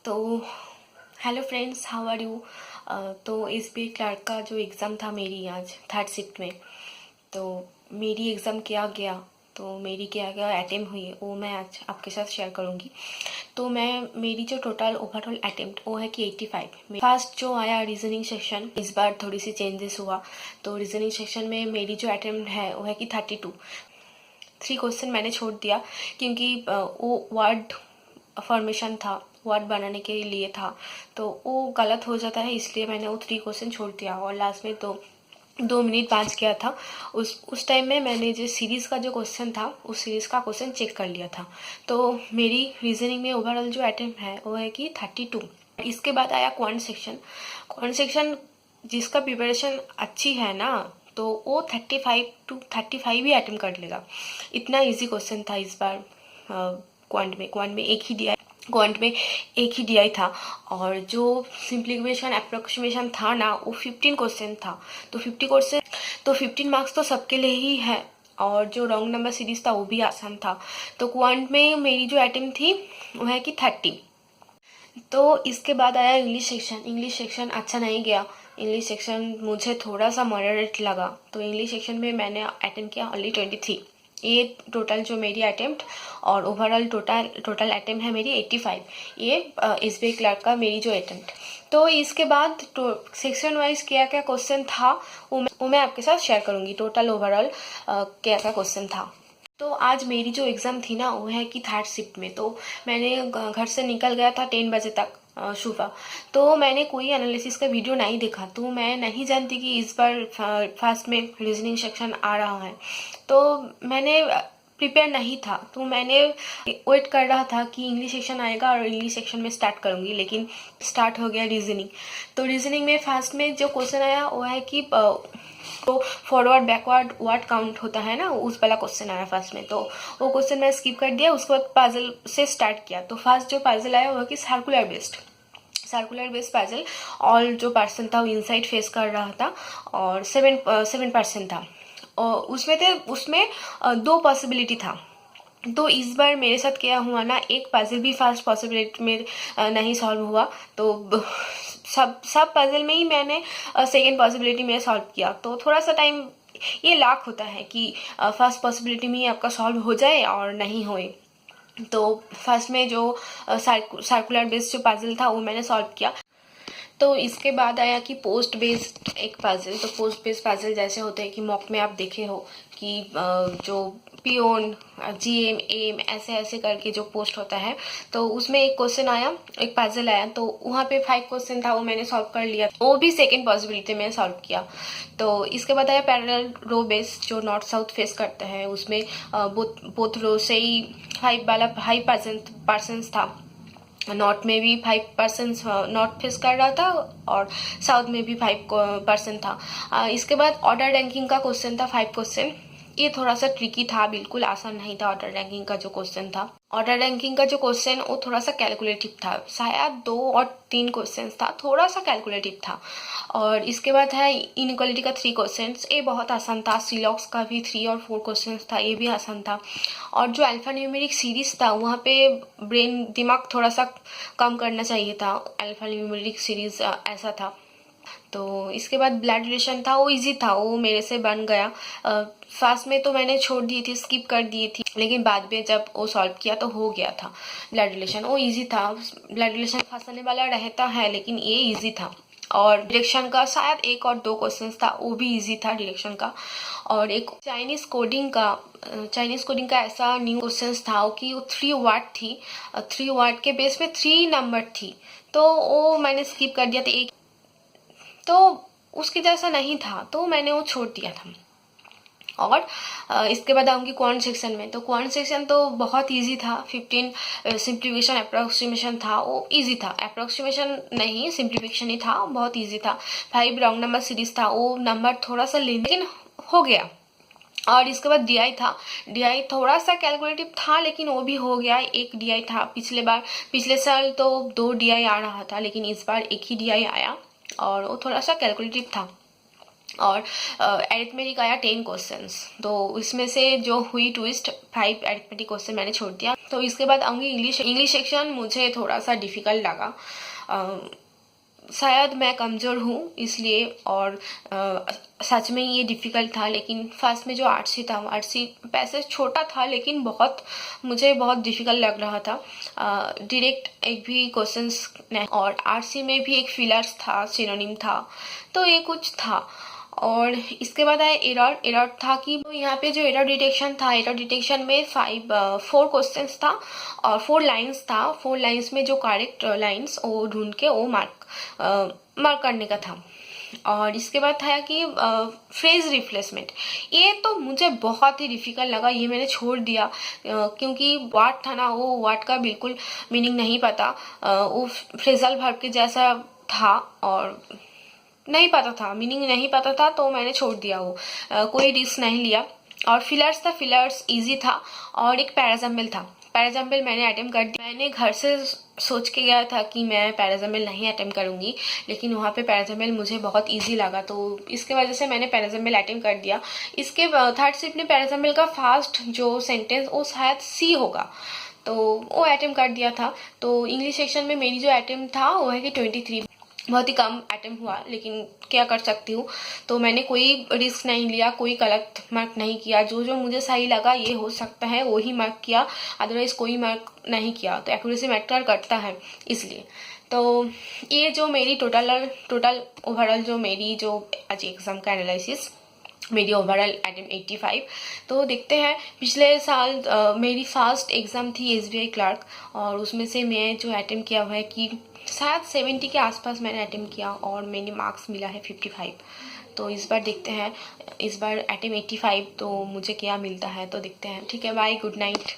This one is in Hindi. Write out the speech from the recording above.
तो hello friends, how are you. तो एसबीआई क्लर्क का जो एग्ज़ाम था मेरी आज थर्ड शिफ्ट में, तो मेरी एग्ज़ाम क्या गया, तो मेरी क्या क्या अटेम्प्ट हुई वो मैं आज आपके साथ शेयर करूँगी। तो मेरी जो टोटल ओवरऑल अटेम्प्ट वो है कि 85। फर्स्ट जो आया रीजनिंग सेक्शन, इस बार थोड़ी सी चेंजेस हुआ। तो रीजनिंग सेक्शन में मेरी जो अटेम्प्ट है वो है कि 32। 3 क्वेश्चन मैंने छोड़ दिया क्योंकि वो वर्ड फॉर्मेशन था, वर्ड बनाने के लिए था, तो वो गलत हो जाता है, इसलिए मैंने वो 3 क्वेश्चन छोड़ दिया। और लास्ट में तो 2 मिनट 5 गया था। उस टाइम में मैंने जो सीरीज़ का जो क्वेश्चन था उस सीरीज़ का क्वेश्चन चेक कर लिया था। तो मेरी रीजनिंग में ओवरऑल जो अटेम्प्ट है वो है कि 32। इसके बाद आया क्वांट सेक्शन। क्वांट सेक्शन जिसका प्रिपरेशन अच्छी है ना, तो वो 35 ही अटेम्प्ट कर लेगा। इतना इजी क्वेश्चन था इस बार। क्वांट में एक ही डीआई था, और जो सिंप्लीफिकेशन अप्रोक्सीमेशन था ना वो 15 क्वेश्चन था। तो 15 मार्क्स तो सबके लिए ही है, और जो रॉन्ग नंबर सीरीज था वो भी आसान था। तो क्वांट में मेरी जो अटेम्प्ट थी वो है कि 30। तो इसके बाद आया इंग्लिश सेक्शन। इंग्लिश सेक्शन अच्छा नहीं गया। इंग्लिश सेक्शन मुझे थोड़ा सा मॉडरेट लगा, तो इंग्लिश सेक्शन में मैंने अटेम्प्ट किया ओनली 23। ये टोटल जो मेरी अटेम्प्ट और ओवरऑल टोटल अटेम्प्ट है मेरी 85। ये एसबीआई क्लर्क का मेरी जो अटेम्प्ट। तो इसके बाद सेक्शन वाइज क्या क्या क्वेश्चन था वो मैं आपके साथ शेयर करूँगी। टोटल ओवरऑल क्या क्या क्वेश्चन था। तो आज मेरी जो एग्ज़ाम थी ना वो है कि थर्ड शिफ्ट में। तो मैंने घर से निकल गया था 10 बजे तक सुबह। तो मैंने कोई एनालिसिस का वीडियो नहीं देखा, तो मैं नहीं जानती कि इस बार फर्स्ट में रीजनिंग सेक्शन आ रहा है। तो मैंने प्रिपेयर नहीं था, तो मैंने वेट कर रहा था कि इंग्लिश सेक्शन आएगा और इंग्लिश सेक्शन में स्टार्ट करूँगी, लेकिन स्टार्ट हो गया रीजनिंग। तो रीजनिंग में फर्स्ट में जो क्वेश्चन आया वो है कि तो फॉरवर्ड बैकवर्ड वर्ड काउंट होता है ना, उस वाला क्वेश्चन आया फर्स्ट में। तो वो क्वेश्चन मैं स्किप कर दिया, उसके बाद पजल से स्टार्ट किया। तो फर्स्ट जो पजल आया वो कि सर्कुलर बेस्ड पजल, और जो पर्सन था वो इनसाइड फेस कर रहा था, और 7% था। और उसमें 2 पॉसिबिलिटी था। तो इस बार मेरे साथ क्या हुआ ना, एक पजल भी फर्स्ट पॉसिबिलिटी में नहीं सॉल्व हुआ। तो सब पजल में ही मैंने सेकेंड पॉसिबिलिटी में सॉल्व किया। तो थोड़ा सा टाइम, ये लाख होता है कि फर्स्ट पॉसिबिलिटी में ही आपका सॉल्व हो जाए और नहीं होए। तो फर्स्ट में जो सर्कुलर बेस्ड जो पजल था वो मैंने सॉल्व किया। तो इसके बाद आया कि पोस्ट बेस्ड एक पजल। तो पोस्ट बेस्ड पजल जैसे होते हैं कि मॉक में आप देखे हो कि जो पियोन जीएम एम ऐसे ऐसे करके जो पोस्ट होता है, तो उसमें एक क्वेश्चन आया, एक पजल आया। तो वहाँ पे 5 क्वेश्चन था, वो मैंने सॉल्व कर लिया, वो भी सेकेंड पॉसिबिलिटी में सॉल्व किया। तो इसके बाद आया पैरेलल रो बेस्ड जो नॉर्थ साउथ फेस करते हैं, उसमें बोथ रो से ही 5% था। नॉर्थ में भी 5% नॉर्थ फेस कर रहा था, और साउथ में भी 5% था। इसके बाद ऑर्डर रैंकिंग का क्वेश्चन था, 5 क्वेश्चन। ये थोड़ा सा ट्रिकी था, बिल्कुल आसान नहीं था। ऑर्डर रैंकिंग का जो क्वेश्चन था, वो थोड़ा सा कैलकुलेटिव था, शायद 2 और 3 क्वेश्चन था, थोड़ा सा कैलकुलेटिव था। और इसके बाद है इनइक्वालिटी का 3 क्वेश्चन, ये बहुत आसान था। सिलॉक्स का भी 3 और 4 क्वेश्चन था, ये भी आसान था। और जो अल्फा न्यूमेरिक सीरीज था वहाँ पे दिमाग थोड़ा सा कम करना चाहिए था। अल्फा न्यूमेरिक सीरीज ऐसा था। तो इसके बाद ब्लड रिलेशन था, वो इजी था, वो मेरे से बन गया। फर्स्ट में तो मैंने छोड़ दी थी, स्किप कर दी थी, लेकिन बाद में जब वो सॉल्व किया तो हो गया था। ब्लड रिलेशन वो इजी था। ब्लड रिलेशन फंसाने वाला रहता है, लेकिन ये इजी था। और डायरेक्शन का शायद 1 और 2 क्वेश्चंस था, वो भी इजी था डायरेक्शन का। और एक चाइनीज कोडिंग का ऐसा न्यू क्वेश्चंस था कि वो 3 वर्ड थी। 3 वर्ड के बेस में 3 नंबर थी, तो वो मैंने स्किप कर दिया था। एक तो उसके जैसा नहीं था, तो मैंने वो छोड़ दिया था। और इसके बाद आऊँगी क्वांट सेक्शन में। तो क्वांट सेक्शन तो बहुत इजी था। 15 सिंप्लीफिकेशन अप्रोक्सीमेशन था, वो इजी था। अप्रोक्सीमेशन नहीं, सिंप्लीफिकेशन ही था, बहुत इजी था। 5 रॉन्ग नंबर सीरीज था, वो नंबर थोड़ा सा लेकिन हो गया। और इसके बाद डीआई था। डीआई थोड़ा सा कैलकुलेटिव था, लेकिन वो भी हो गया। एक डीआई था। पिछले साल तो 2 डीआई आ रहा था, लेकिन इस बार एक ही डीआई आया, और वो थोड़ा सा कैलकुलेटिव था। और अरिथमेटिक आया 10 क्वेश्चंस। तो इसमें से जो हुई ट्विस्ट, 5 अरिथमेटिक क्वेश्चन मैंने छोड़ दिया। तो इसके बाद आऊँगी इंग्लिश सेक्शन। मुझे थोड़ा सा डिफ़िकल्ट लगा, शायद मैं कमज़ोर हूँ इसलिए, और सच में ये डिफ़िकल्ट था। लेकिन फर्स्ट में जो आर्टसी था, आर्टसी पैसेज छोटा था लेकिन मुझे बहुत डिफ़िकल्ट लग रहा था। डायरेक्ट एक भी क्वेश्चंस नहीं, और आर्टसी में भी एक फिलर्स था, सिनोनिम था, तो ये कुछ था। और इसके बाद आया एरर था कि यहाँ पे जो एरर डिटेक्शन था, एरर डिटेक्शन में 4 क्वेश्चंस था और 4 लाइंस था। 4 लाइंस में जो करेक्ट लाइंस वो ढूंढ के वो मार्क करने का था। और इसके बाद था कि फ्रेज रिप्लेसमेंट, ये तो मुझे बहुत ही डिफिकल्ट लगा, ये मैंने छोड़ दिया क्योंकि वर्ड था ना, वो वर्ड का बिल्कुल मीनिंग नहीं पता, वो फ्रेजल वर्ब के जैसा था और नहीं पता था, मीनिंग नहीं पता था, तो मैंने छोड़ दिया वो, कोई रिस्क नहीं लिया। और फिलर्स इजी था, और एक पैराजम्बल था। पैराजम्बल मैंने अटेम्प्ट कर दिया। मैंने घर से सोच के गया था कि मैं पैराजम्बल नहीं अटेम्प्ट करूँगी, लेकिन वहाँ पे पैराजम्बल मुझे बहुत इजी लगा, तो इसके वजह से मैंने पैराजम्बल अटेम्प्ट कर दिया। इसके थर्ड शिफ्ट में पैराजम्बल का फर्स्ट जो सेंटेंस वो शायद सी होगा, तो वो अटेम्प्ट कर दिया था। तो इंग्लिश सेक्शन में मेरी जो अटेम्प्ट था वो है कि 23, बहुत ही कम अटेम्प्ट हुआ, लेकिन क्या कर सकती हूँ। तो मैंने कोई रिस्क नहीं लिया, कोई गलत मार्क नहीं किया, जो मुझे सही लगा ये हो सकता है वही मार्क किया, अदरवाइज कोई मार्क नहीं किया। तो एक्यूरेसी मैटर करता है इसलिए। तो ये जो मेरी टोटल ओवरऑल जो मेरी जो आज एग्जाम का एनालिसिस, मेरी ओवरऑल अटेम्प्ट 85। तो देखते हैं, पिछले साल मेरी फर्स्ट एग्ज़ाम थी SBI क्लर्क, और उसमें से मैं जो अटेम्प्ट किया हुआ है कि शायद 70 के आसपास मैंने अटेम्प्ट किया और मैंने मार्क्स मिला है 55। तो इस बार देखते हैं, इस बार अटेम्प्ट 85, तो मुझे क्या मिलता है तो देखते हैं। ठीक है, बाय, गुड नाइट।